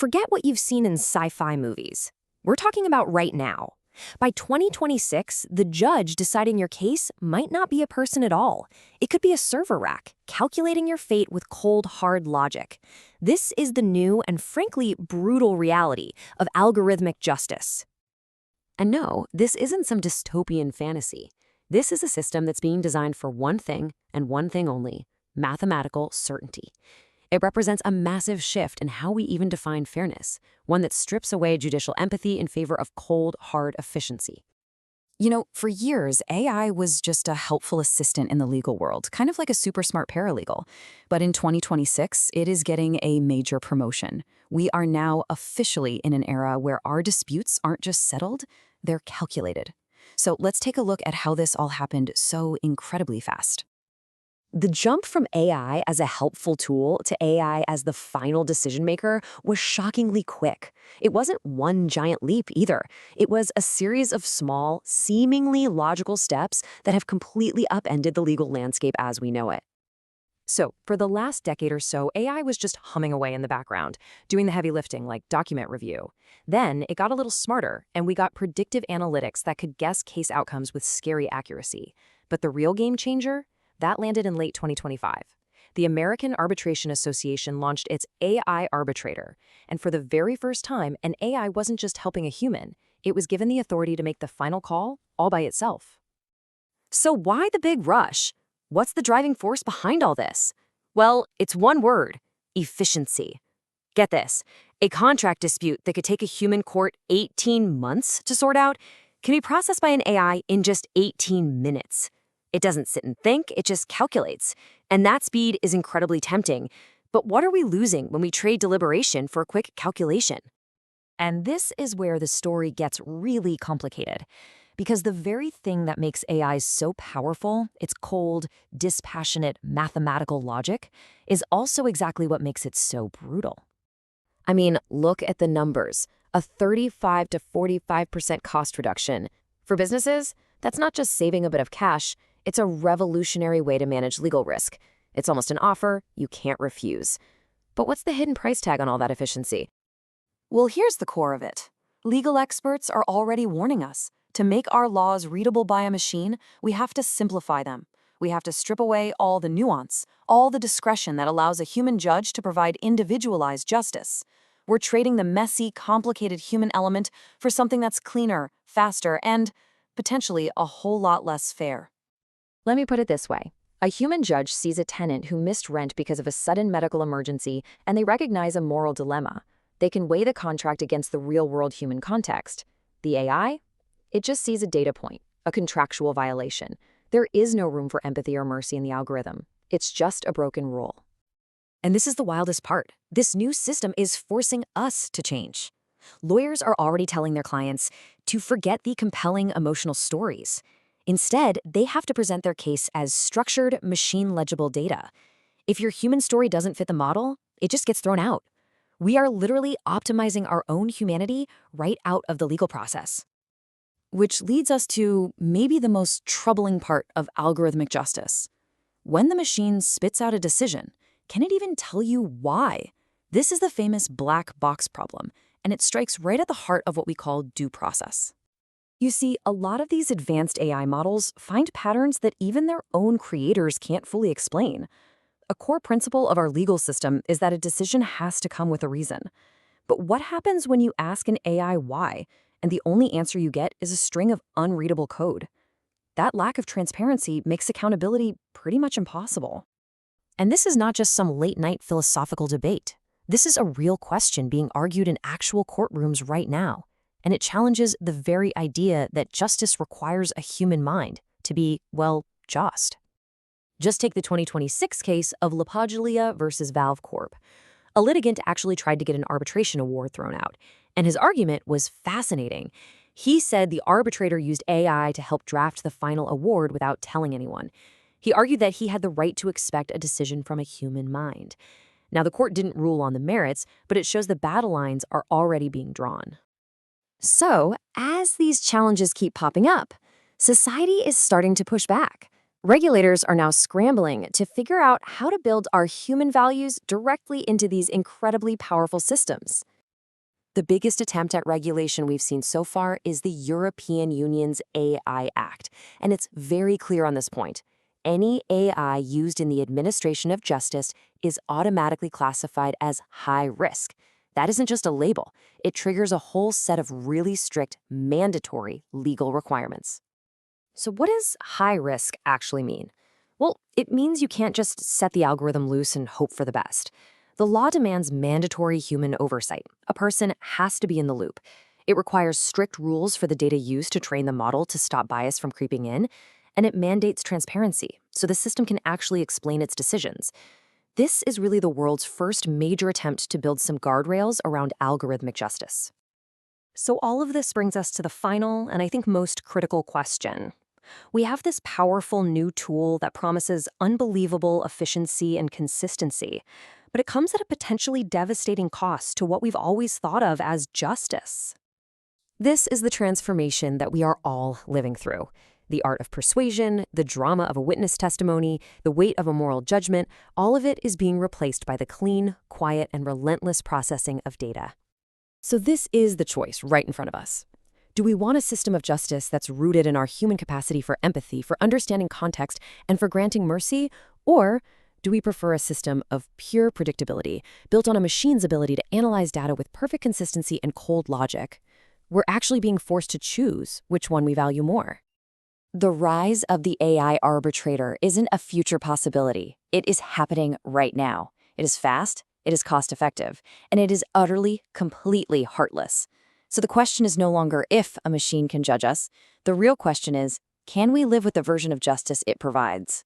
Forget what you've seen in sci-fi movies. We're talking about right now. By 2026, the judge deciding your case might not be a person at all. It could be a server rack, calculating your fate with cold, hard logic. This is the new and frankly brutal reality of algorithmic justice. And no, this isn't some dystopian fantasy. This is a system that's being designed for one thing and one thing only: mathematical certainty. It represents a massive shift in how we even define fairness, one that strips away judicial empathy in favor of cold, hard efficiency. For years, AI was just a helpful assistant in the legal world, kind of like a super smart paralegal. But in 2026, it is getting a major promotion. We are now officially in an era where our disputes aren't just settled, they're calculated. So let's take a look at how this all happened so incredibly fast. The jump from AI as a helpful tool to AI as the final decision maker was shockingly quick. It wasn't one giant leap either. It was a series of small, seemingly logical steps that have completely upended the legal landscape as we know it. So, for the last decade or so, AI was just humming away in the background, doing the heavy lifting like document review. Then it got a little smarter, and we got predictive analytics that could guess case outcomes with scary accuracy. But the real game changer? That landed in late 2025. The American Arbitration Association launched its AI arbitrator, and for the very first time, an AI wasn't just helping a human. It was given the authority to make the final call all by itself. So why the big rush? What's the driving force behind all this? Well, it's one word: efficiency. Get this, a contract dispute that could take a human court 18 months to sort out can be processed by an AI in just 18 minutes. It doesn't sit and think, it just calculates. And that speed is incredibly tempting. But what are we losing when we trade deliberation for a quick calculation? And this is where the story gets really complicated. Because the very thing that makes AI so powerful, its cold, dispassionate, mathematical logic, is also exactly what makes it so brutal. I mean, look at the numbers. A 35 to 45% cost reduction. For businesses, that's not just saving a bit of cash, it's a revolutionary way to manage legal risk. It's almost an offer you can't refuse. But what's the hidden price tag on all that efficiency? Well, here's the core of it. Legal experts are already warning us. To make our laws readable by a machine, we have to simplify them. We have to strip away all the nuance, all the discretion that allows a human judge to provide individualized justice. We're trading the messy, complicated human element for something that's cleaner, faster, and potentially a whole lot less fair. Let me put it this way. A human judge sees a tenant who missed rent because of a sudden medical emergency, and they recognize a moral dilemma. They can weigh the contract against the real-world human context. The AI? It just sees a data point, a contractual violation. There is no room for empathy or mercy in the algorithm. It's just a broken rule. And this is the wildest part. This new system is forcing us to change. Lawyers are already telling their clients to forget the compelling emotional stories. Instead, they have to present their case as structured, machine-legible data. If your human story doesn't fit the model, it just gets thrown out. We are literally optimizing our own humanity right out of the legal process. Which leads us to maybe the most troubling part of algorithmic justice. When the machine spits out a decision, can it even tell you why? This is the famous black box problem, and it strikes right at the heart of what we call due process. You see, a lot of these advanced AI models find patterns that even their own creators can't fully explain. A core principle of our legal system is that a decision has to come with a reason. But what happens when you ask an AI why, and the only answer you get is a string of unreadable code? That lack of transparency makes accountability pretty much impossible. And this is not just some late-night philosophical debate. This is a real question being argued in actual courtrooms right now. And it challenges the very idea that justice requires a human mind to be, well, just. Just take the 2026 case of LaPaglia versus Valve Corp. A litigant actually tried to get an arbitration award thrown out, and his argument was fascinating. He said the arbitrator used AI to help draft the final award without telling anyone. He argued that he had the right to expect a decision from a human mind. Now, the court didn't rule on the merits, but it shows the battle lines are already being drawn. So, as these challenges keep popping up, society is starting to push back. Regulators are now scrambling to figure out how to build our human values directly into these incredibly powerful systems. The biggest attempt at regulation we've seen so far is the European Union's AI Act, and it's very clear on this point. Any AI used in the administration of justice is automatically classified as high risk. That isn't just a label. It triggers a whole set of really strict, mandatory legal requirements. So what does high risk actually mean? Well, it means you can't just set the algorithm loose and hope for the best. The law demands mandatory human oversight. A person has to be in the loop. It requires strict rules for the data used to train the model to stop bias from creeping in, and it mandates transparency, so the system can actually explain its decisions. This is really the world's first major attempt to build some guardrails around algorithmic justice. So all of this brings us to the final, and I think most critical question. We have this powerful new tool that promises unbelievable efficiency and consistency, but it comes at a potentially devastating cost to what we've always thought of as justice. This is the transformation that we are all living through. The art of persuasion, the drama of a witness testimony, the weight of a moral judgment, all of it is being replaced by the clean, quiet, and relentless processing of data. So this is the choice right in front of us. Do we want a system of justice that's rooted in our human capacity for empathy, for understanding context, and for granting mercy? Or do we prefer a system of pure predictability, built on a machine's ability to analyze data with perfect consistency and cold logic? We're actually being forced to choose which one we value more. The rise of the AI arbitrator isn't a future possibility. It is happening right now. It is fast, it is cost-effective, and it is utterly, completely heartless. So the question is no longer if a machine can judge us. The real question is, can we live with the version of justice it provides?